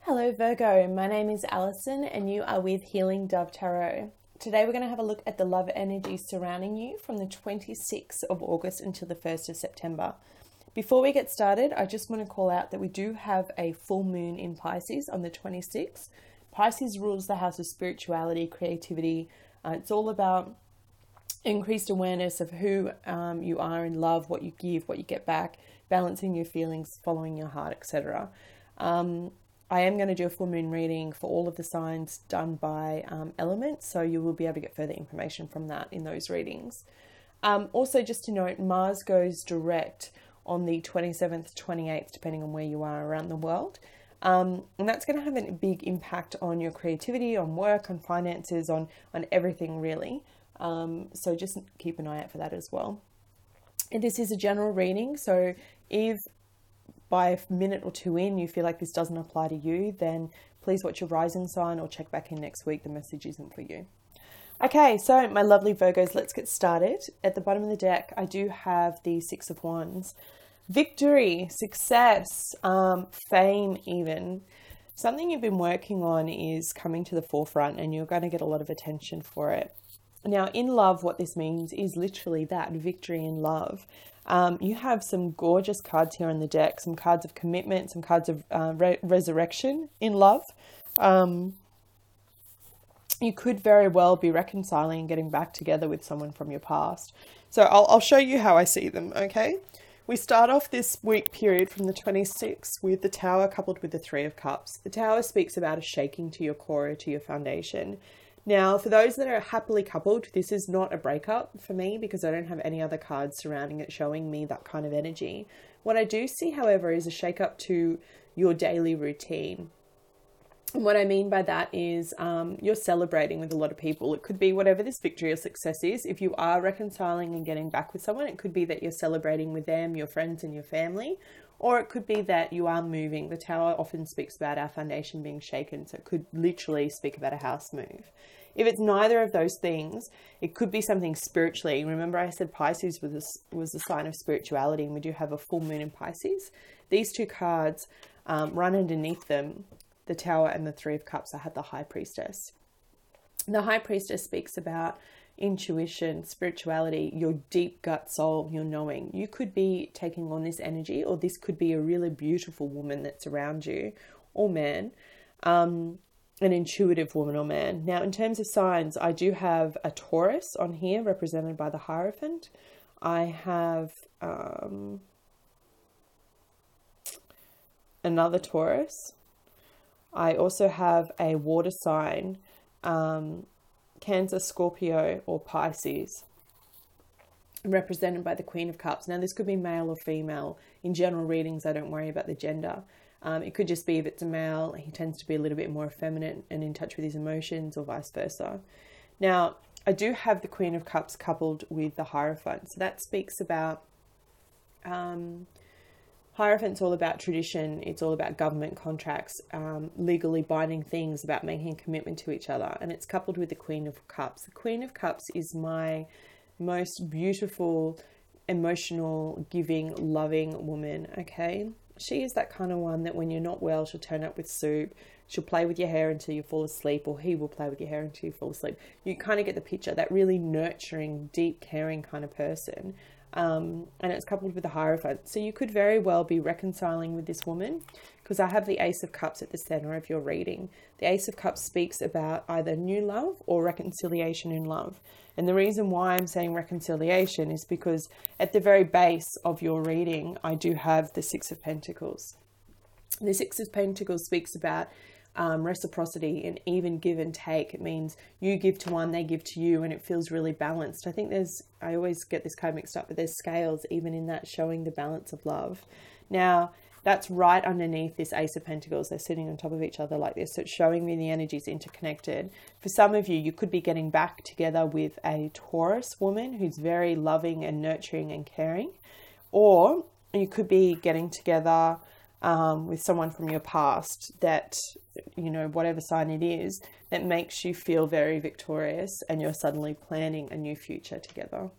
Hello Virgo, my name is Alison and you are with Healing Dove Tarot. Today we're going to have a look at the love energy surrounding you from the 26th of August until the 1st of September. Before we get started, I just want to call out that we do have a full moon in Pisces on the 26th. Pisces rules the house of spirituality, creativity. It's all about increased awareness of who you are in love, what you give, what you get back, balancing your feelings, following your heart, etc. I am going to do a full moon reading for all of the signs done by elements, so you will be able to get further information from that in those readings. Also, just to note, Mars goes direct on the 27th, 28th, depending on where you are around the world. And that's going to have a big impact on your creativity, on work, on finances, on everything really. So just keep an eye out for that as well. And this is a general reading, so if by a minute or two in you feel like this doesn't apply to you, then please watch your rising sign or check back in next week. The message isn't for you. Okay, so my lovely Virgos, let's get started. At the bottom of the deck, I do have the Six of Wands. Victory, success, fame even. Something you've been working on is coming to the forefront and you're going to get a lot of attention for it. Now, in love, what this means is literally that, victory in love. You have some gorgeous cards here on the deck, some cards of commitment, some cards of resurrection in love. You could very well be reconciling and getting back together with someone from your past. So I'll show you how I see them, okay? We start off this week period from the 26th with the Tower coupled with the Three of Cups. The Tower speaks about a shaking to your core, to your foundation. Now, for those that are happily coupled, this is not a breakup for me because I don't have any other cards surrounding it showing me that kind of energy. What I do see, however, is a shake up to your daily routine. And what I mean by that is you're celebrating with a lot of people. It could be whatever this victory or success is. If you are reconciling and getting back with someone, it could be that you're celebrating with them, your friends and your family. Or it could be that you are moving. The Tower often speaks about our foundation being shaken, so it could literally speak about a house move. If it's neither of those things, it could be something spiritually. Remember I said Pisces was a sign of spirituality, and we do have a full moon in Pisces. These two cards run underneath them, the Tower and the Three of Cups. I had the High Priestess. The High Priestess speaks about intuition, spirituality, your deep gut soul, your knowing. You could be taking on this energy, or this could be a really beautiful woman that's around you, or man, an intuitive woman or man. Now, in terms of signs, I do have a Taurus on here represented by the Hierophant. I have another Taurus. I also have a water sign, Cancer, Scorpio, or Pisces, represented by the Queen of Cups. Now, this could be male or female. In general readings, I don't worry about the gender. It could just be if it's a male, he tends to be a little bit more effeminate and in touch with his emotions, or vice versa. Now, I do have the Queen of Cups coupled with the Hierophant. So that speaks about, Hierophant's all about tradition. It's all about government contracts, legally binding things, about making a commitment to each other. And it's coupled with the Queen of Cups. The Queen of Cups is my most beautiful, emotional, giving, loving woman, okay? She is that kind of one that when you're not well, she'll turn up with soup. She'll play with your hair until you fall asleep, or he will play with your hair until you fall asleep. You kind of get the picture, that really nurturing, deep, caring kind of person. And it's coupled with the Hierophant. So you could very well be reconciling with this woman, because I have the Ace of Cups at the center of your reading. The Ace of Cups speaks about either new love or reconciliation in love. And the reason why I'm saying reconciliation is because at the very base of your reading, I do have the Six of Pentacles. The Six of Pentacles speaks about reciprocity and even give and take. It means you give to one, they give to you, and it feels really balanced. I think I always get this kind of mixed up, but there's scales even in that, showing the balance of love. Now, that's right underneath this Ace of Pentacles. They're sitting on top of each other like this. So it's showing me the energy's interconnected. For some of you, you could be getting back together with a Taurus woman who's very loving and nurturing and caring. Or you could be getting together with someone from your past that, you know, whatever sign it is, that makes you feel very victorious and you're suddenly planning a new future together.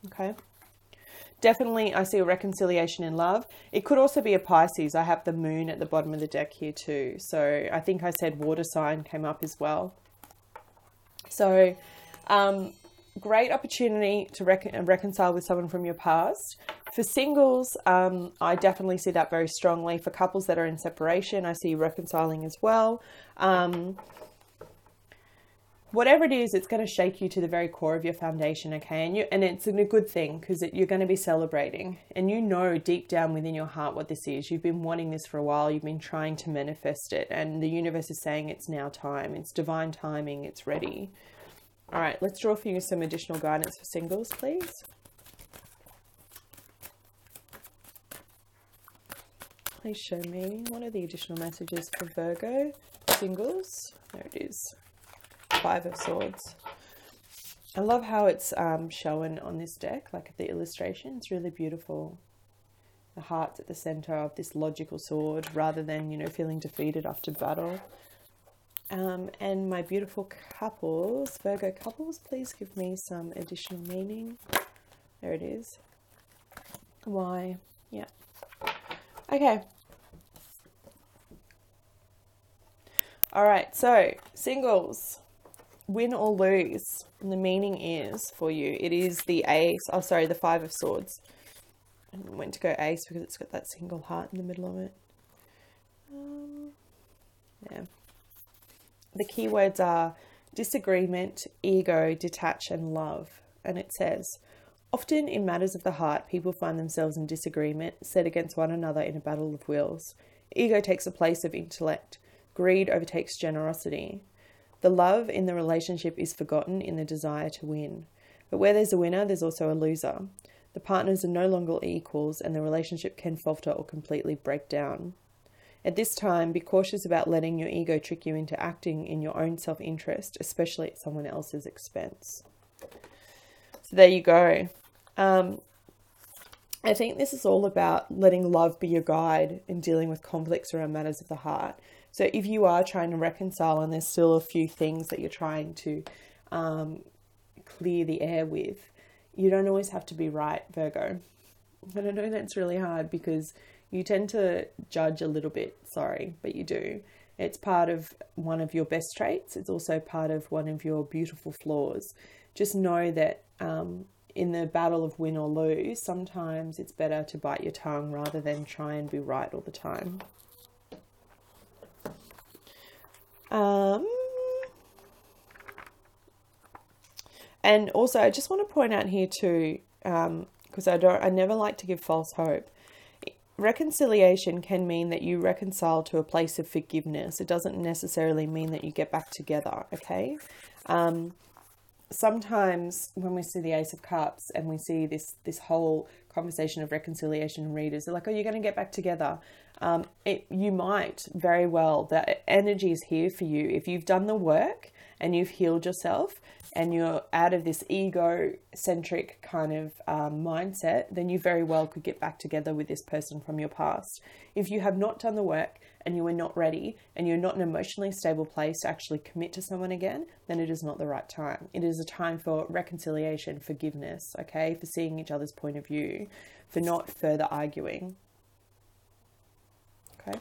Okay. Definitely, I see a reconciliation in love. It could also be a Pisces. I have the moon at the bottom of the deck here too. So I think I said water sign came up as well. So great opportunity to reconcile with someone from your past. For singles, I definitely see that very strongly. For couples that are in separation, I see reconciling as well. Whatever it is, it's going to shake you to the very core of your foundation, okay? And it's a good thing, because you're going to be celebrating. And you know deep down within your heart what this is. You've been wanting this for a while. You've been trying to manifest it. And the universe is saying it's now time. It's divine timing. It's ready. All right, let's draw for you some additional guidance for singles, please. Please show me, what are the additional messages for Virgo singles? There it is. 5 of Swords. I love how it's shown on this deck, like the illustration. It's really beautiful. The heart's at the center of this logical sword, rather than, you know, feeling defeated after battle. And my beautiful couples, Virgo couples, please give me some additional meaning. There it is. Why? Yeah. Okay. All right, so singles. Win or lose, and the meaning is for you, it is the ace, the 5 of Swords. I went to go ace because it's got that single heart in the middle of it. Yeah. The keywords are disagreement, ego, detach, and love. And it says, often in matters of the heart, people find themselves in disagreement, set against one another in a battle of wills. Ego takes the place of intellect. Greed overtakes generosity. The love in the relationship is forgotten in the desire to win. But where there's a winner, there's also a loser. The partners are no longer equals, and the relationship can falter or completely break down. At this time, be cautious about letting your ego trick you into acting in your own self-interest, especially at someone else's expense. So there you go. I think this is all about letting love be your guide in dealing with conflicts around matters of the heart. So if you are trying to reconcile and there's still a few things that you're trying to clear the air with, you don't always have to be right, Virgo. And I know that's really hard because you tend to judge a little bit, sorry, but you do. It's part of one of your best traits. It's also part of one of your beautiful flaws. Just know that in the battle of win or lose, sometimes it's better to bite your tongue rather than try and be right all the time. And also I just want to point out here too, because I never like to give false hope. Reconciliation can mean that you reconcile to a place of forgiveness. It doesn't necessarily mean that you get back together, okay? Sometimes when we see the Ace of Cups and we see this whole conversation of reconciliation in readers, they're like, oh, you're going to get back together. You might very well. The energy is here for you. If you've done the work and you've healed yourself and you're out of this egocentric kind of mindset, then you very well could get back together with this person from your past. If you have not done the work and you are not ready and you're not in an emotionally stable place to actually commit to someone again, then it is not the right time. It is a time for reconciliation, forgiveness, okay? For seeing each other's point of view, for not further arguing. Okay.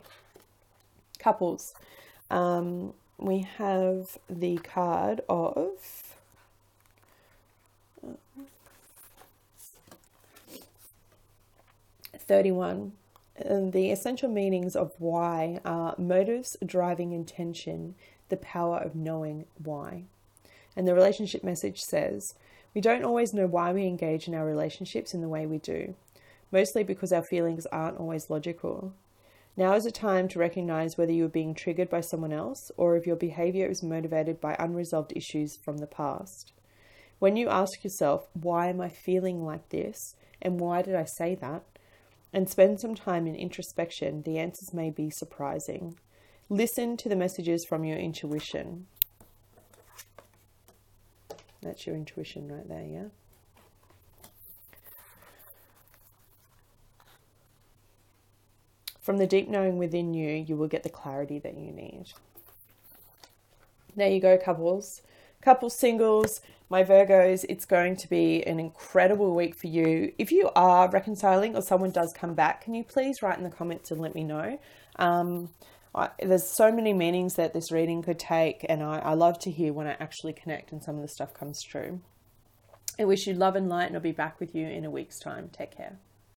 Couples. We have the card of 31. And the essential meanings of why are motives, driving intention, the power of knowing why. And the relationship message says, we don't always know why we engage in our relationships in the way we do, mostly because our feelings aren't always logical. Now is a time to recognize whether you're being triggered by someone else or if your behavior is motivated by unresolved issues from the past. When you ask yourself, why am I feeling like this? And why did I say that? And spend some time in introspection, the answers may be surprising. Listen to the messages from your intuition. That's your intuition right there, yeah? From the deep knowing within you, you will get the clarity that you need. There you go, couples. Couples, singles, My Virgos, it's going to be an incredible week for you. If you are reconciling or someone does come back, can you please write in the comments and let me know? There's so many meanings that this reading could take, and I love to hear when I actually connect and some of the stuff comes true. I wish you love and light, and I'll be back with you in a week's time. Take care.